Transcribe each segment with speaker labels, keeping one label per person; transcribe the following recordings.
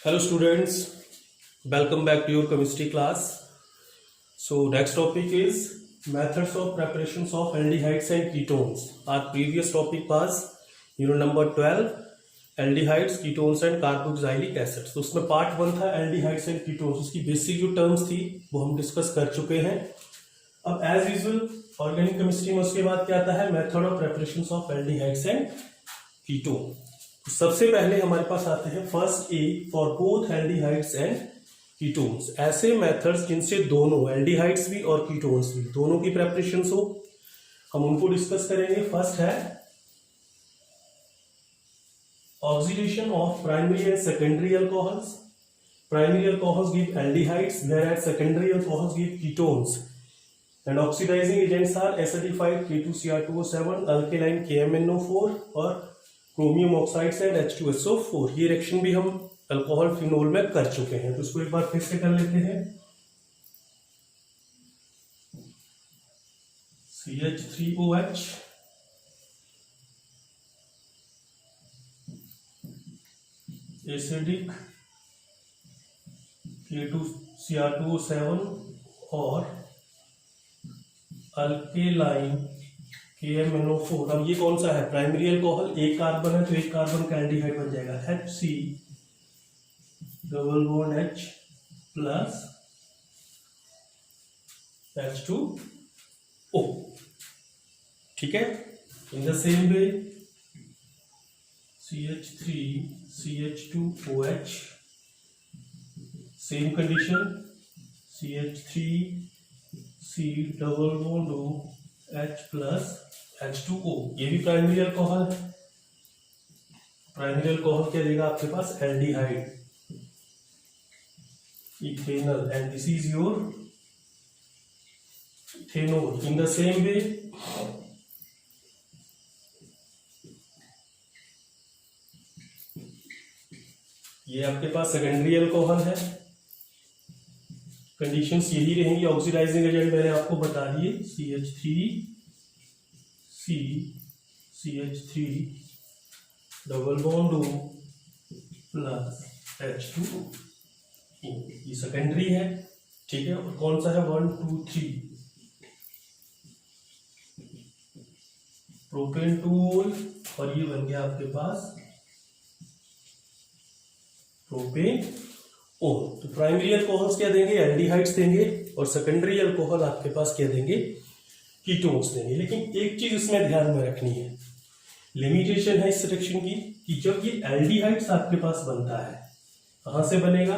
Speaker 1: Hello students, welcome back to your chemistry class. So next topic is methods of preparations of aldehydes and ketones. Our previous topic was unit number 12 aldehydes, ketones and carboxylic acids. तो उसमें part 1 था aldehydes and ketones, उसकी basic जो terms थी वो हम discuss कर चुके हैं. अब एज यूजुअल ऑर्गेनिक केमिस्ट्री में उसके बाद क्या आता है method of preparations of aldehydes and ketone. सबसे पहले हमारे पास आते हैं first A for both aldehydes and ketones. ऐसे मेथड्स जिनसे दोनों एल्डिहाइड्स भी और कीटोन्स भी दोनों की प्रेपरेशंस हो, हम उनको डिस्कस करेंगे. फर्स्ट है oxidation of primary and secondary alcohols. Primary alcohols give aldehydes whereas secondary alcohols give ketones. And oxidizing agents are acidified K2Cr2O7, alkaline KMnO4 और क्रोमियम ऑक्साइड्स एंड H2SO4. ये रिएक्शन भी हम alcohol phenol में कर चुके हैं, तो इसको एक बार फिर से कर लेते हैं. CH3OH एसिडिक K2Cr2O7 और अल्केलाइन KMnO4. अब ये कौन सा है प्राइमरी अल्कोहल, एक कार्बन है तो एक कार्बन का एल्डिहाइड बन जाएगा HC double bond H plus H2O. ठीक है. In the same way CH3 CH2OH same condition CH3 C double bond O H plus H2O. ये भी प्राइमरी अल्कोहल है. प्राइमरी अल्कोहल क्या देगा आपके पास aldehyde ethanal and this is your ethanol. In the same way ये आपके पास सेकेंडरी अल्कोहल है. कंडीशंस यही रहेंगी. ऑक्सीडाइजिंग एजेंट मैंने आपको बता दिए CH3C CH3 double bond O plus H2O. ये सेकेंडरी है. ठीक है. और कौन सा है 1 2 3 प्रोपेन टूल और ये बन गया आपके पास प्रोपेन ओ. तो प्राइमरी अल्कोहल्स क्या देंगे एल्डिहाइड्स देंगे और सेकेंडरी अल्कोहल आपके पास क्या देंगे कीटोन्स देंगे. लेकिन एक चीज इसमें ध्यान में रखनी है, लिमिटेशन है इस रिएक्शन की कि जब ये एल्डिहाइड्स आपके पास बनता है कहां से बनेगा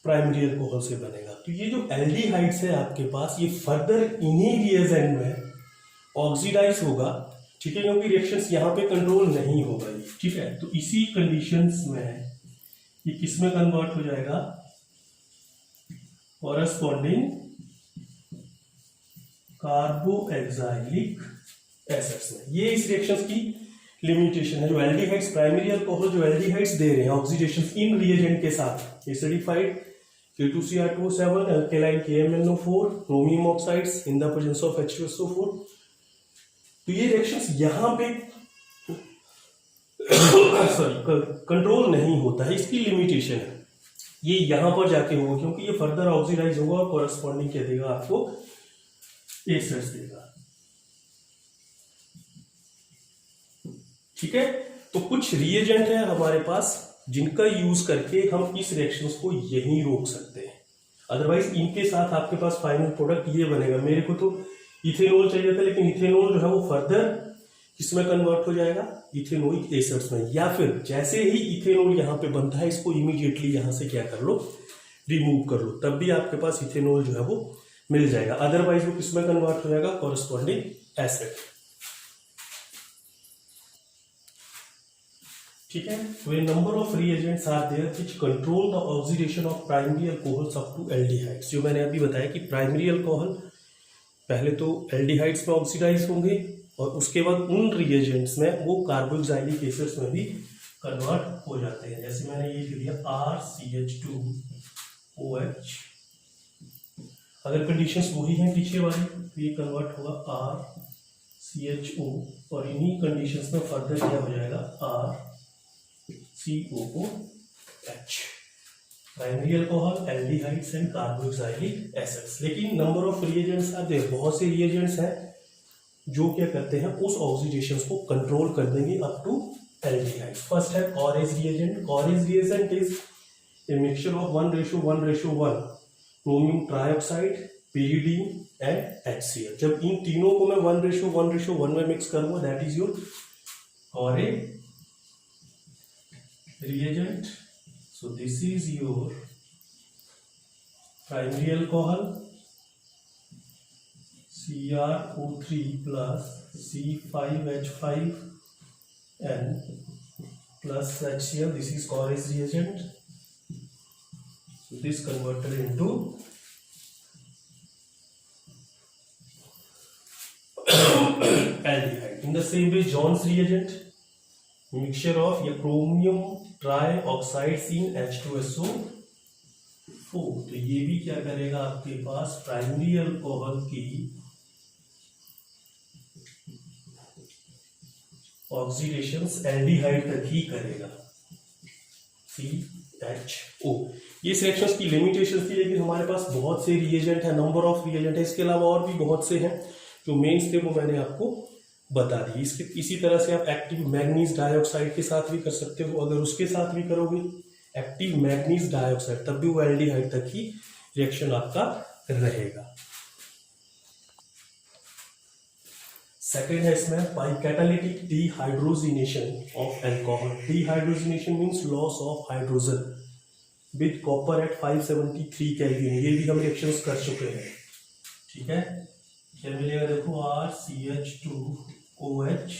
Speaker 1: प्राइमरी अल्कोहल से बनेगा. तो ये जो एल्डिहाइड्स है आपके पास ये फर्दर इन्हीं रिएजेंट में ऑक्सीडाइज होगा. ठीक है. क्योंकि रिएक्शंस यहाँ पे कंट्रोल नहीं होगा. ठीक है. तो इसी कंडीशंस में ये किसमें कन्वर्ट हो जाएगा कॉरस्पॉन्डिंग कार्बोक्सिलिक एसिड्स में. ये इस रिएक्शंस की लिमिटेशन है. जो एल्डिहाइड्स प्राइमरी अल्कोहल जो एल्डिहाइड्स दे रहे हैं ऑक्सीडेशन इन रिएजेंट के साथ acidified K2Cr2O7 alkaline KMnO4 chromium oxides in the presence of H2SO4. तो ये रिएक्शंस यहां पे कंट्रोल नहीं होता है. इसकी लिमिटेशन है. ये यहां पर जाके होगा क्योंकि ये फर्दर ऑक्सीडाइज होगा और कॉरस्पॉन्डिंग क्या देगा आपको एसिड्स देगा. ठीक है. तो कुछ रिएजेंट है हमारे पास जिनका यूज करके हम इस रिएक्शंस को यहीं रोक सकते हैं. अदरवाइज इनके साथ आपके पास फाइनल प्रोडक्ट ये बनेगा. मेरे को तो इथेनॉल चाहिए था लेकिन इथेनॉल जो है वो फर्दर किसमें कन्वर्ट हो जाएगा इथेनोइक एसिड्स में. या फिर जैसे ही इथेनॉल यहाँ पे बनता है इसको इमीडिएटली यहाँ से क्या कर लो रिमूव कर लो, तब भी आपके पास इथेनॉल जो है वो मिल जाएगा. अदरवाइज वो किसमें कन्वर्ट हो जाएगा कॉरस्पॉन्डिंग एसिड. ठीक है. तो a number of reagents are there which control the oxidation of primary alcohols up to aldehydes. जो मैंने अभी बताया कि प्राइमरी अल्कोहल पहले तो एल्डिहाइड्स में ऑक्सीडाइज होंगे और उसके बाद उन रिएजेंट्स में वो कार्बोक्सिलिक एसिड्स में भी कन्वर्ट हो जाते हैं. जैसे मैंने ये लिख दिया RCH2OH. अगर कंडीशंस वही हैं पीछे वाली तो ये कन्वर्ट होगा RCHO और इन्हीं कंडीशंस में फर्दर क्या हो जाएगा RCOOH. Primary alcohol, aldehydes and carboxylic acids. लेकिन number of reagents are there, बहुत से रिएजेंट्स हैं जो क्या करते हैं उस ऑक्सीडेशन को कंट्रोल कर देंगे अप टू एल्डिहाइड। फर्स्ट है Corey's reagent. Corey's reagent is a mixture of 1:1:1 chromium trioxide, pyridine and HCl। जब इन तीनों को मैं 1:1:1 में मिक्स करूंगा, that is your Corey's reagent. So this is your primary alcohol CrO3 plus C5H5N plus HCl. This is Corey's reagent. So this converted into aldehyde. In the same way, John's reagent, mixture of ये chromium trioxide इन H2SO4। तो ये भी क्या करेगा आपके पास primary alcohol की oxidations aldehyde तक ही करेगा, CHO। ये सिलेक्शंस की लिमिटेशंस थी, लेकिन हमारे पास बहुत से रिएजेंट है, नंबर ऑफ रिएजेंट है, इसके अलावा और भी बहुत से हैं जो मेन्स थे वो मैंने आपको बता दी। इसी तरह से आप एक्टिव मैग्नीज डाइऑक्साइड के साथ भी कर सकते हो। अगर उसके साथ भी करोगे एक्टिव मैग्नीज डाइऑक्साइड, तब भी वो एल्डिहाइड तक ही रिएक्शन आपका रहेगा। सेकेंड है इसमें by catalytic dehydrogenation of alcohol. Dehydrogenation means loss of hydrogen with copper at 573 kelvin. ये भी हम रिएक्शंस कर चुके हैं, ठीक है। क्या मिलेगा देखो, RCH2OH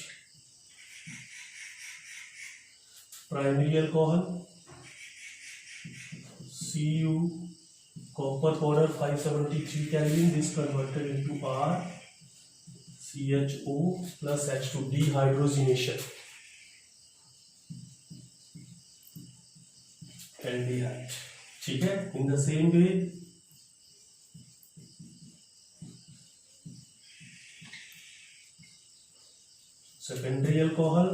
Speaker 1: primary alcohol, Cu copper powder 573 kelvin, this converted into RCHO plus H2 dehydrogenation aldehyde, ठीक है। In the same way secondary alcohol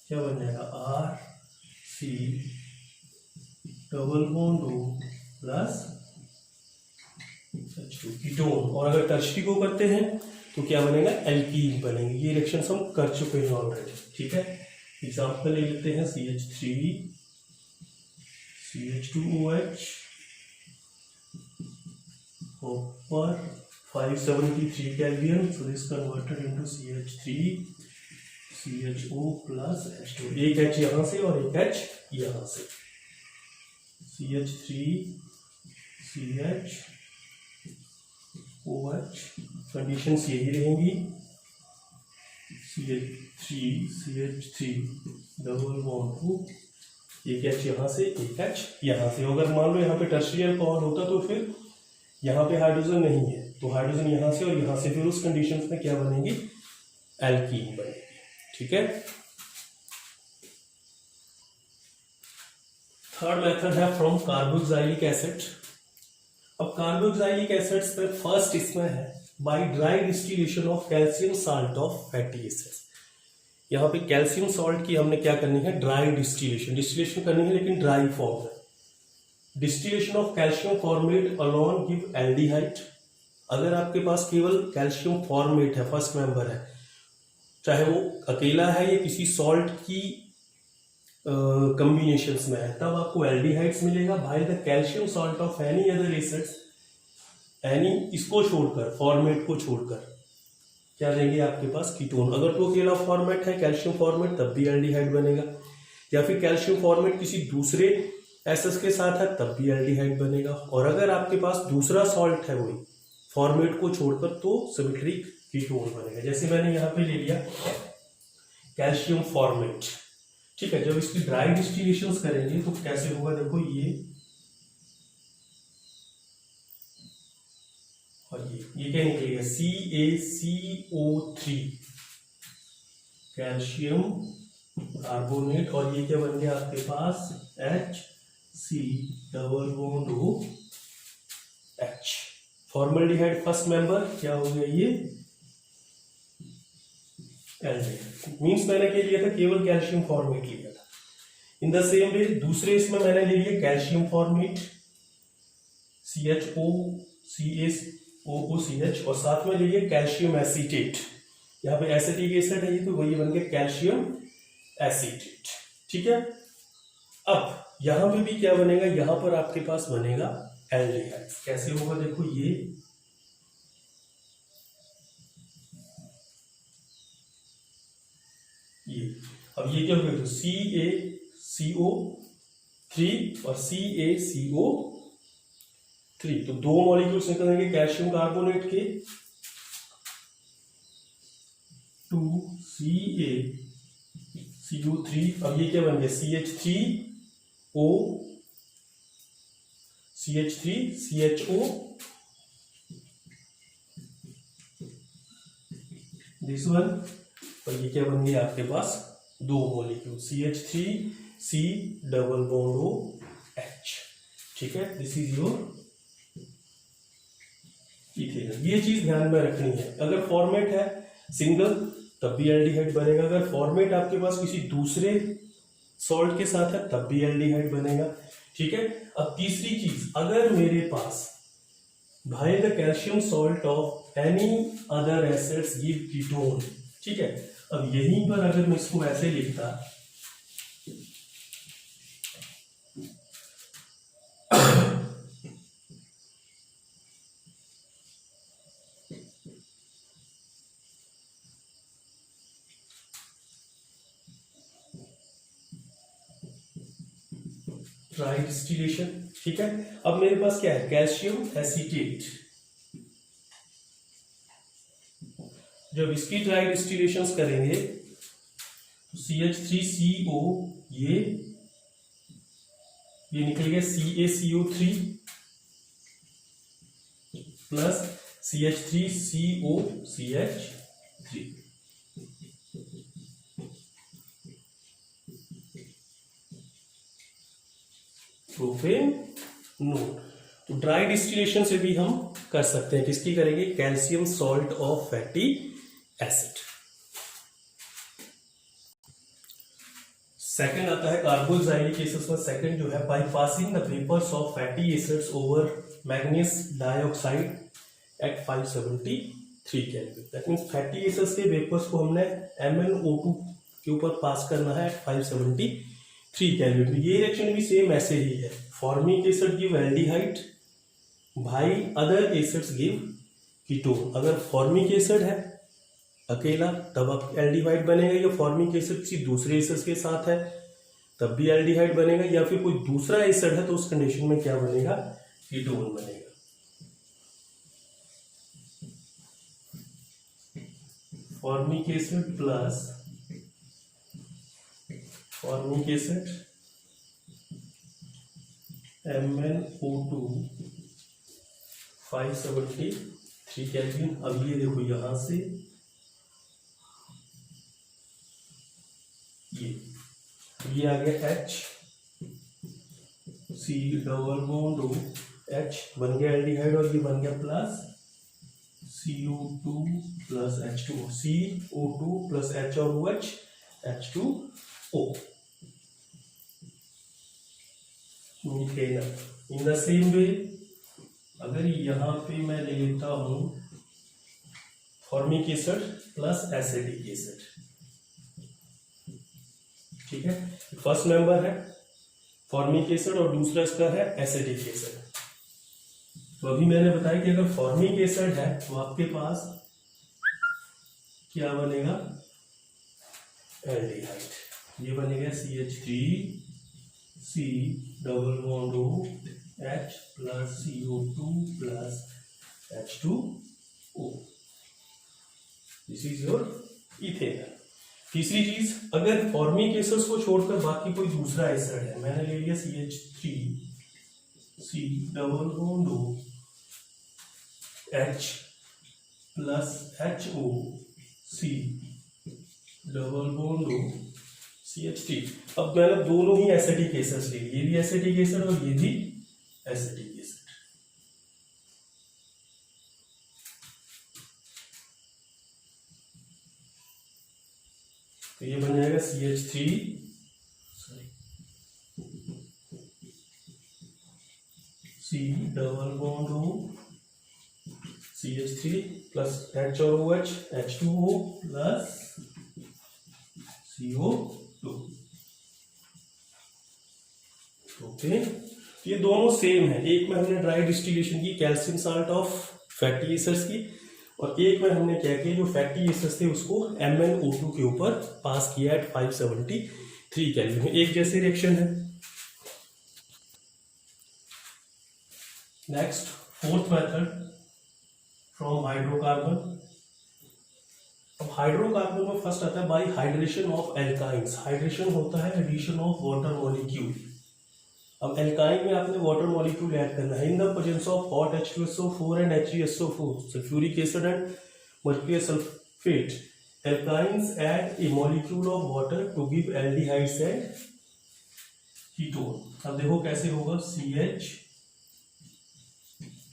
Speaker 1: क्या बन जाएगा, RC≡O प्लस H2 कीटोन। और अगर टर्शरी को करते हैं तो क्या बनेगा, एल्कीन बनेंगे। ये रिएक्शंस हम कर चुके हैं ऑलरेडी, ठीक है। एग्जांपल ले लेते हैं, CH3 CH2OH copper 573 kelvin, so this converted into CH3 CHO plus H2। एक H यहाँ से और एक H यहाँ से, CH3 CHOH। कंडीशंस यही रहेंगी, CH3 CH3 double bond two, एक H यहाँ से एक H यहाँ से। अगर मान लो यहाँ पे टर्शियरी अल्कोहल होता तो फिर यहाँ पे हाइड्रोजन नहीं है, तो हाइड्रोजन यहाँ से और यहाँ से, फिर उस कंडीशंस में क्या बनेगी, एल्कीन बनेगी, ठीक है। थर्ड मेथड है फ्रॉम कार्बोक्सिलिक एसिड। अब कार्बोक्सिलिक एसिड्स पे फर्स्ट इसमें है by dry distillation of calcium salt of fatty acids. यहाँ पे कैल्शियम सॉल्ट की हमने क्या करनी है, ड्राई डिस्टिलेशन करनी है, लेकिन ड्राई फॉर्म है। Distillation of calcium formate alone give aldehyde. अगर आपके पास केवल कैल्शियम फॉर्मेट है, फर्स्ट मेंबर है, चाहे वो अकेला है या किसी सॉल्ट की कॉम्बिनेशंस में है, तब आपको एल्डिहाइड्स मिलेगा। By the calcium salt of any other acids, any इसको छोड़कर, फॉर्मेट को छोड़कर क्या देंगे आपके पास, कीटोन। अगर तो अकेला फॉर्मेट है कैल्शियम फॉर्मेट, तब भी एल्डिहाइड बनेगा, या फिर कैल्शियम फॉर्मेट किसी दूसरे एसिड्स के साथ है तब भी एल्डिहाइड बनेगा। और अगर आपके पास दूसरा सॉल्ट है वही फॉर्मेट को छोड़कर, तो सबिट्रिक कीटोन बनेगा। जैसे मैंने यहाँ पे ले लिया कैल्शियम फॉर्मेट, ठीक है। जब इसकी ड्राई डिस्टिलेशन करेंगे तो कैसे होगा, देखो ये और ये क्या निकलेगा, CaCO3 कैल्शियम कार्बोनेट, और ये क्या बन गया आपके पास, HC≡OH। फॉर्मल्डिहाइड फर्स्ट मेंबर क्या हो गया, ये एल्डिहाइड। मीन्स मैंने क्या लिया था, केवल कैल्शियम फॉर्मेट लिया था। इन द सेम वे दूसरे इसमें मैंने ले लिया कैल्शियम फॉर्मेट CHO और साथ में ले लिया कैल्शियम एसीटेट। यहाँ पे एसिटिक एसिड है ये, तो वही बन गया कैल्शियम एसीटेट। ठीक है, अब यहां पे भी क्या बनेगा, यहां पर आपके पास बनेगा एल्डिहाइड। कैसे होगा देखो, ये अब ये क्या होगा, तो CaCO3 और CaCO3, तो दो मॉलिक्यूल्स निकलेंगे कैल्शियम कार्बोनेट के, 2CaCO3। अब ये क्या बन गया, CH3CHO, दिस वन। और ये क्या बन गया आपके पास, दो molecule CH3C double bond OH। ठीक है, दिस इज योर इथेनॉल। ये चीज ध्यान में रखनी है। अगर फॉर्मेट है सिंगल तब भी एल्डिहाइड बनेगा, अगर फॉर्मेट आपके पास किसी दूसरे सॉल्ट के साथ है तब भी एल्डिहाइड बनेगा। ठीक है, अब तीसरी चीज, अगर मेरे पास भाई the calcium salt of any other acids give ketone. ठीक है, अब यहीं पर अगर मैं इसको ऐसे लिखता, ट्राई डिस्टिलेशन। ठीक है, अब मेरे पास क्या है, कैल्शियम एसीटेट। जब इसकी ट्राई डिस्टिलेशन करेंगे तो CH3CO, ये निकल गया CaCO3 प्लस CH3COCH3, प्रोपेनोन। तो ड्राई डिस्टिलेशन से भी हम कर सकते हैं, किसकी करेंगे, calcium salt of fatty acid. Second आता है कार्बोक्सिलिक एसिड्स में। सेकंड जो है, by passing the vapours of fatty acids over manganese dioxide at 573 kelvin. That means fatty acids के वेपर्स को हमने MnO2 के ऊपर पास करना है एट 573 केल्विन। ये रिएक्शन भी सेम ऐसे ही है, फॉर्मिक एसिड गिव एल्डिहाइड, भाई अदर एसिड्स गिव कीटोन। अगर फॉर्मिक एसिड है अकेला तब आप एल्डिहाइड बनेगा, या फॉर्मिक एसिड किसी दूसरे एसिड के साथ है तब भी एल्डिहाइड बनेगा, या फिर कोई दूसरा एसिड है तो उस कंडीशन में क्या बनेगा, कीटोन बनेगा। Formic acid plus formic acid MnO2 573 kelvin. अब ये देखो यहां से ये आ गया H, C double bond O H बन गया एल्डिहाइड, और ये बन गया plus CO2 plus H2O, CO2 plus H और OH H2O, methanol. In the same way अगर यहां पे मैं ले लेता हूं formic acid plus acetic acid. ठीक है, फर्स्ट मेंबर है फॉर्मिक एसिड और दूसरा इसका है एसिटिक एसिड। तो अभी मैंने बताया कि अगर फॉर्मिक एसिड है तो आपके पास क्या बनेगा, एल्डिहाइड। ये बनेगा CH3C double bond OH plus CO2 plus H2O। This is your ethanol. तीसरी चीज, अगर फॉर्मिक एसिड्स को छोड़कर बाकी कोई दूसरा एसिड है, मैंने ले लिया CH3C double bond OH plus HOC double bond CH3। अब मैंने दोनों ही एसिटिक एसिड्स ले लिए, ये भी एसिटिक एसिड और ये भी एसिटिक एसिड। तो ये बन जाएगा CH3 C double bond O CH3 plus H और OH H2O plus CO2। Okay, ये दोनों सेम है। एक में हमने ड्राई डिस्टिलेशन की calcium salt of fatty acids की, और एक में हमने क्या किया, जो फैटी एसिड्स थे उसको MnO2 के ऊपर पास किया एट 573 केल्विन। एक जैसे रिएक्शन है। Next fourth method from hydrocarbon. अब हाइड्रोकार्बन में फर्स्ट आता है by hydration of alkynes. Hydration होता है एडिशन ऑफ वाटर मॉलिक्यूल। अब एल्काइन में आपने वाटर मॉलिक्यूल ऐड करना है in the presence of hot H2SO4 and HeSO4 sulphuric acid and mercurous sulphate. Alkynes add a molecule of water to give aldehydes and ketone. अब देखो कैसे होगा, CH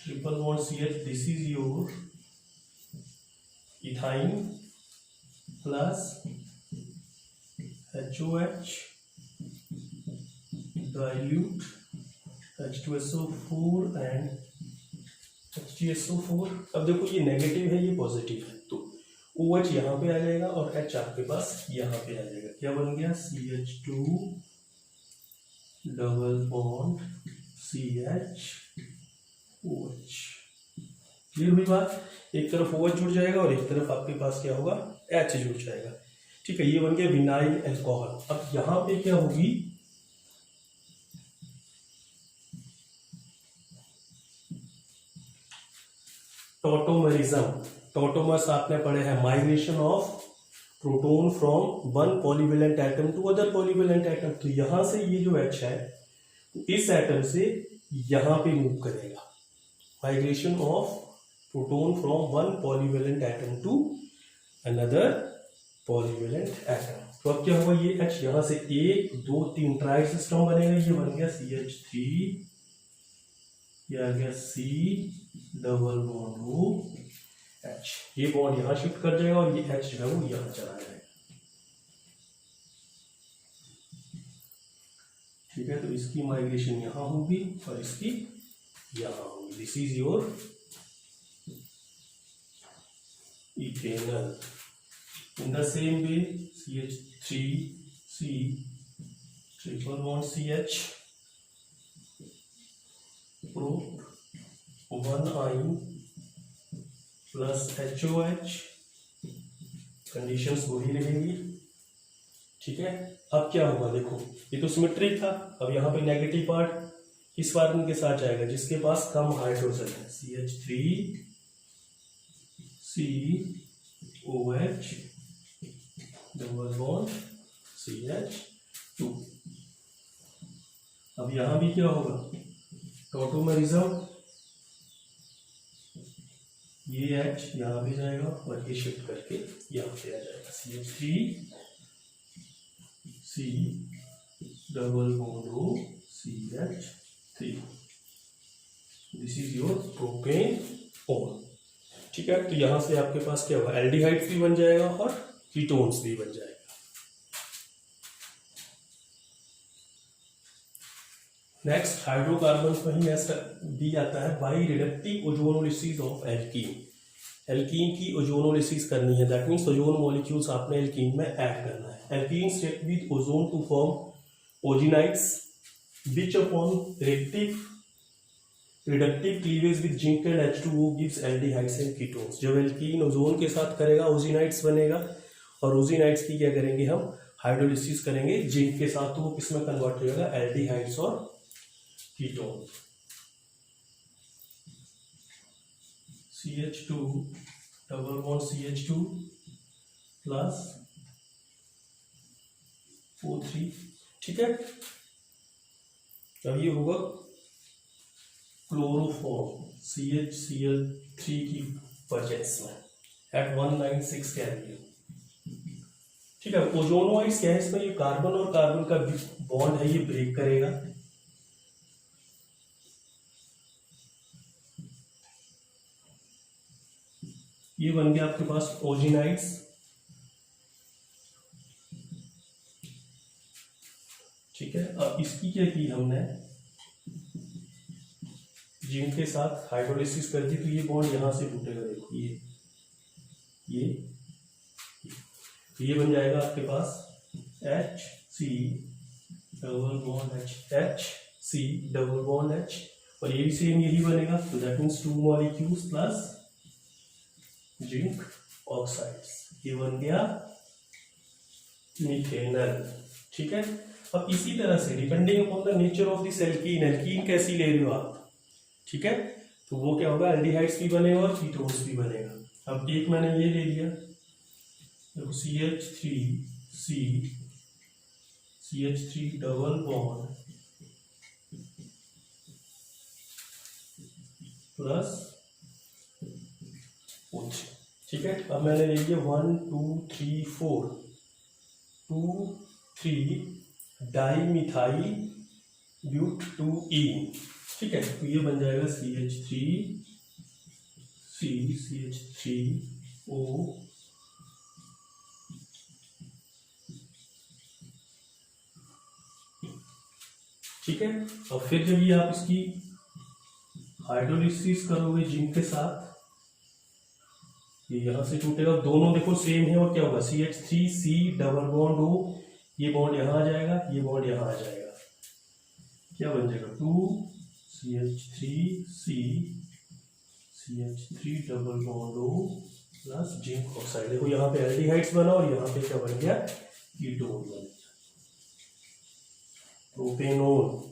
Speaker 1: triple bond CH, this is your ethyne plus HOH dilute H2SO4 and HgSO4। अब देखो ये negative है, ये positive है, तो OH यहाँ पे आ जाएगा और H आपके पास यहाँ पे आ जाएगा। क्या बन गया, CH2 double bond CH OH। Clear हुई बात। एक तरफ OH जुड़ जाएगा और एक तरफ आपके पास क्या होगा, H जुड़ जाएगा। ठीक है, ये बन गया विनाइल अल्कोहल। अब यहाँ पे क्या होगी, टॉटोमरिज्म। टॉटोमर्स आपने पढ़े हैं, migration of proton from one polyvalent atom to other polyvalent atom. तो यहां से ये जो H है इस एटम से यहां पे मूव करेगा। Migration of proton from one polyvalent atom to another polyvalent atom. तो अब क्या होगा, ये H यहां से 1 2 3 ट्राई सिस्टम बनेगा। ये बन गया CH3, ये आ गया C डबल बॉन्ड OH। ये बॉन्ड यहां शिफ्ट कर जाएगा और ये H जो है वो यहां चला जाएगा। ठीक है, तो इसकी माइग्रेशन यहां होगी और इसकी यहां होगी। This is your ethanol. In the same way CH3C triple bond CH prop 1 ion plus HOH, conditions वही रहेंगी। ठीक है, अब क्या होगा, देखो ये तो सिमेट्रिक था। अब यहाँ पे नेगेटिव पार्ट किस कार्बन के साथ जाएगा, जिसके पास कम हाइड्रोजन है, CH3COH डबल बॉन्ड CH2। अब यहां भी क्या होगा, टॉटोमरिज्म। ये H यहाँ पे जाएगा और ये शिफ्ट करके यहाँ पे आ जाएगा, CH3C double bond O CH3। This is your propane own. ठीक है, तो यहां से आपके पास क्या होगा, एल्डिहाइड्स भी बन जाएगा और कीटोन्स भी बन जाएगा। नेक्स्ट हाइड्रोकार्बन में ही ऐसा भी आता है by reductive ozonolysis of alkene. Alkene की ओजोनोलिसिस करनी है, दैट मीन्स ओजोन मॉलिक्यूल्स आपने एल्कीन में ऐड करना है। Alkene react with ozone to form ozonides which upon reductive cleavage with zinc and H2O gives aldehydes and ketones. जब alkene ozone के साथ करेगा ओजिनाइड्स बनेगा, और ओजिनाइड्स की क्या करेंगे हम, हाइड्रोलिसिस करेंगे जिंक के साथ, तो वो किस में कन्वर्ट हो जाएगा, एल्डिहाइड्स और ketone. CH2 double bond CH2 plus O3। ठीक है, अब ये होगा क्लोरोफॉर्म CHCl3 की प्रेजेंस में एट 196 केल्विन। ठीक है, ओजोनोइड्स क्या है, इसमें ये कार्बन और कार्बन का बॉन्ड है, ये ब्रेक करेगा। ये बन गया आपके पास ओजिनाइड्स। ठीक है, अब इसकी क्या की हमने, जिंक के साथ हाइड्रोलिसिस कर दी तो ये बॉन्ड यहाँ से टूटेगा, देखो ये तो ये बन जाएगा आपके पास HC double bond HC double bond H, और ये भी सेम यही बनेगा, तो that means 2 molecules plus zinc oxides, ये बन गया मिथेनल। ठीक है, अब इसी तरह से depending upon the nature of this alkene, alkene कैसी ले रहे हो आप, ठीक है, तो वो क्या होगा, एल्डिहाइड्स भी बनेगा और कीटोन्स भी बनेगा। अब एक मैंने ये ले लिया, देखो CH3 double bond plus OH, ठीक है। अब मैंने ले लिया 1 2 3 4 2 3 डाईमिथाइल ब्यूट-2-ईन, ठीक है, तो ये बन जाएगा CH3O, ठीक है। और फिर जब ये आप इसकी हाइड्रोलिसिस करोगे जिंक के साथ, ये यहां से टूटेगा, दोनों देखो सेम है, और क्या होगा CH3C डबल बॉन्ड O, ये बॉन्ड यहां आ जाएगा, ये बॉन्ड यहां आ जाएगा, क्या बन जाएगा 2CH3C double bond O plus zinc oxide. देखो यहाँ पे एल्डिहाइड्स बना और यहाँ पे क्या बन गया, कीटोन बन गया, प्रोपेनोन।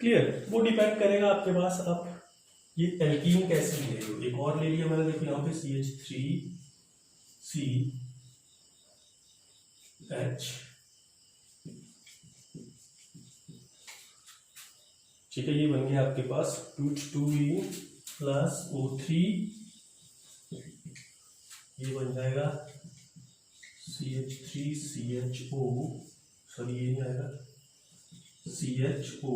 Speaker 1: क्लियर, वो डिपेंड करेगा आपके पास आप ये एल्कीन कैसे ले रहे हो। एक और ले लिया मैंने, देखो यहाँ पे CH3CH, ठीक है, ये बन गया आपके पास 2E प्लस O3, ये बन जाएगा CH3CHO, सॉरी ये नहीं आएगा CHO,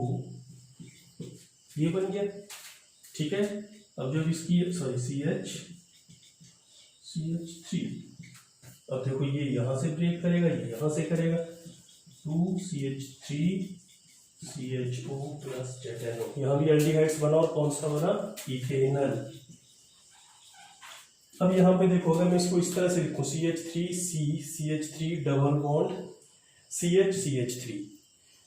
Speaker 1: ये बन गया, ठीक है। अब जब इसकी CH3, अब देखो ये यहां से ब्रेक करेगा, ये यहां से करेगा, 2CH3CHO प्लस ZNO, यहाँ भी एल्डिहाइड्स बना, और कौन सा बना, इथेनल। अब यहाँ पे देखो, अगर मैं इसको इस तरह से लिखूं CH3 डबल बॉन्ड CH3,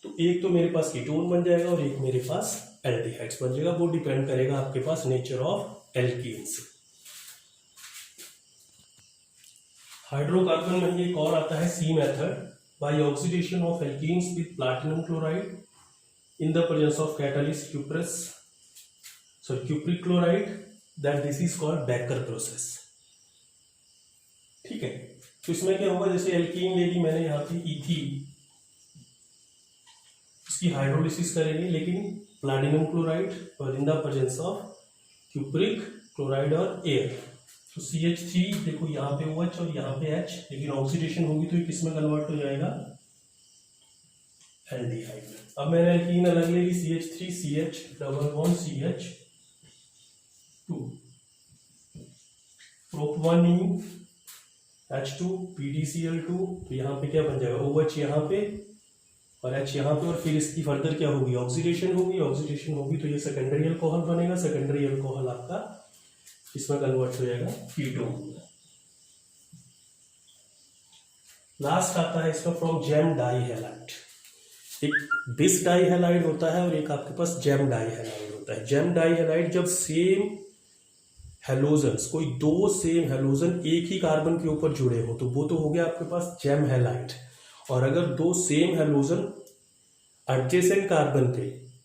Speaker 1: तो एक तो मेरे पास कीटोन बन जाएगा और एक मेरे पास एल्डिहाइड्स बन जाएगा, वो डिपेंड करेगा आपके पास नेचर ऑफ एल्कीन्स। हाइड्रोकार्बन में एक और आता है C method, by oxidation of alkenes with platinum chloride in the presence of catalyst cupric chloride, that this is called Becker process. ठीक है, तो इसमें क्या होगा, जैसे एल्कीन ले ली मैंने यहाँ पे इथीन, इसकी हाइड्रोलिसिस करेंगे लेकिन प्लैटिनम क्लोराइड और इन the presence of cupric chloride और एयर, तो CH3 देखो यहाँ पे OH और यहाँ पे H, लेकिन ऑक्सीडेशन होगी तो ये किस में कन्वर्ट हो जाएगा, एल्डिहाइड में। अब मैंने एल्कीन अलग ले ली, CH3CH double bond CH2 प्रोप1 H2 PDCl2, तो यहाँ पे क्या बन जाएगा, OH यहाँ पे और H यहाँ पे, और फिर इसकी फर्दर क्या होगी, ऑक्सीडेशन होगी तो ये सेकेंडरी अल्कोहल बनेगा, सेकेंडरी अल्कोहल आपका इसमें कन्वर्ट हो जाएगा कीटोन। लास्ट आता है इसमें फ्रॉम जेम डाइहैलाइड, एक बिस डाइहैलाइड होता है और एक आपके पास जेम डाइहैलाइड होता है। जेम डाइहैलाइड जब सेम हेलोजन्स, कोई दो सेम हेलोजन एक ही कार्बन के ऊपर जुड़े हो तो वो तो हो गया आपके पास जेम हैलाइड, और अगर दो सेम हेलोजन एडजेसेंट कार्बन पे,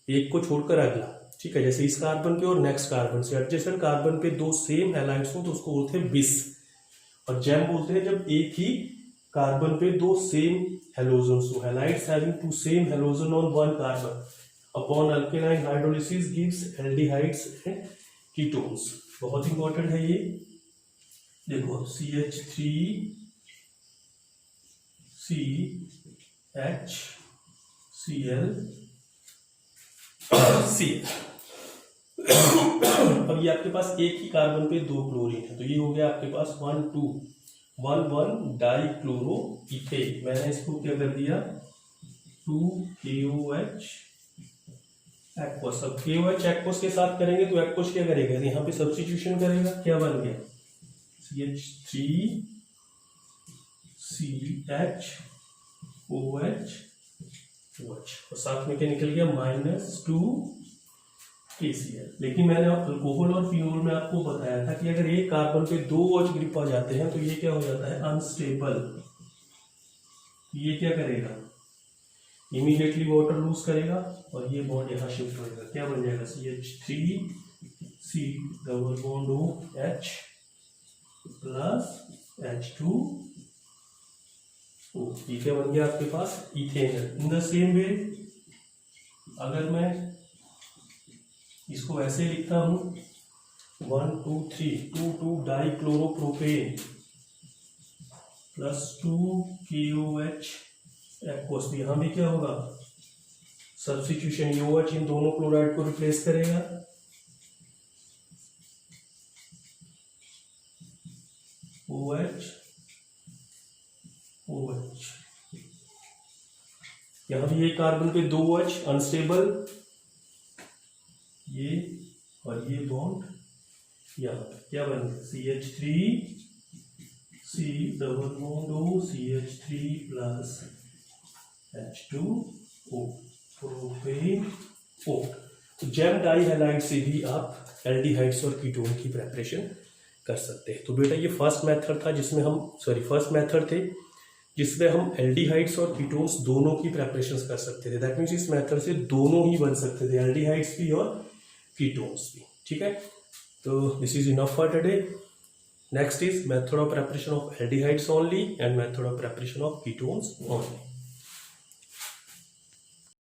Speaker 1: एक को छोड़कर अगला, ठीक है, जैसे इस कार्बन पे और नेक्स्ट कार्बन से एडजेसेंट कार्बन पे दो सेम हैलाइड्स हो तो उसको बोलते हैं बिस, और जेम बोलते हैं जब एक ही कार्बन पे दो सेम हेलोजन्स हो, halides having two same halogen on one carbon upon अल्केनाइन hydrolysis gives aldehydes and ketones. बहुत इंपॉर्टेंट है ये, देखो CH3CHCl अब ये आपके पास एक ही कार्बन पे दो क्लोरीन है, तो ये हो गया आपके पास 1,2,1,1 डाइक्लोरो इथेन। मैंने इसको क्या कर दिया 2KOH एक्वस। अब KOH एक्वस के साथ करेंगे तो एक्वस क्या करेगा, यहाँ पे सब्स्टिट्यूशन करेगा, क्या बन गया CH3CHOH और साथ में क्या निकल गया -2KCl। लेकिन मैंने अल्कोहल और फिनोल में आपको बताया था कि अगर एक कार्बन पे 2 OH ग्रुप आ जाते हैं तो ये क्या हो जाता है अनस्टेबल। ये क्या करेगा, इमीडिएटली वाटर लूज करेगा और ये बॉन्ड यहाँ शिफ्ट होगा, क्या बन जाएगा CH3C≡OH प्लस H2O। ये क्या बन गया आपके पास ethane. In the same way अगर मैं इसको ऐसे लिखता हूं 1 2 3 2 डाइक्लोरोप्रोपेन प्लस 2 KOH एक्वस। यहां भी क्या होगा सब्स्टिट्यूशन, OH इन दोनों क्लोराइड को रिप्लेस करेगा OH। यहां भी एक कार्बन पे 2 OH अनस्टेबल, ये और ये बॉन्ड यहाँ क्या बन गया CH3C≡OCH3 plus H2O propane O। तो जेम डाई हैलाइड से भी आप एल्डिहाइड्स और कीटोन की प्रेपरेशन कर सकते हैं। तो बेटा ये फर्स्ट मेथड था जिसमें हम फर्स्ट मेथड थे जिसमें हम एल्डिहाइड्स और कीटोन्स दोनों की प्रेपरेशंस कर सकते थे। दैट मीन्स इस मेथड से दोनों ही बन सकते थे, एल्डिहाइड्स भी और कीटोन्स भी। ठीक है, तो this is enough for today. Next is method of preparation of aldehydes only and method of preparation of ketones only.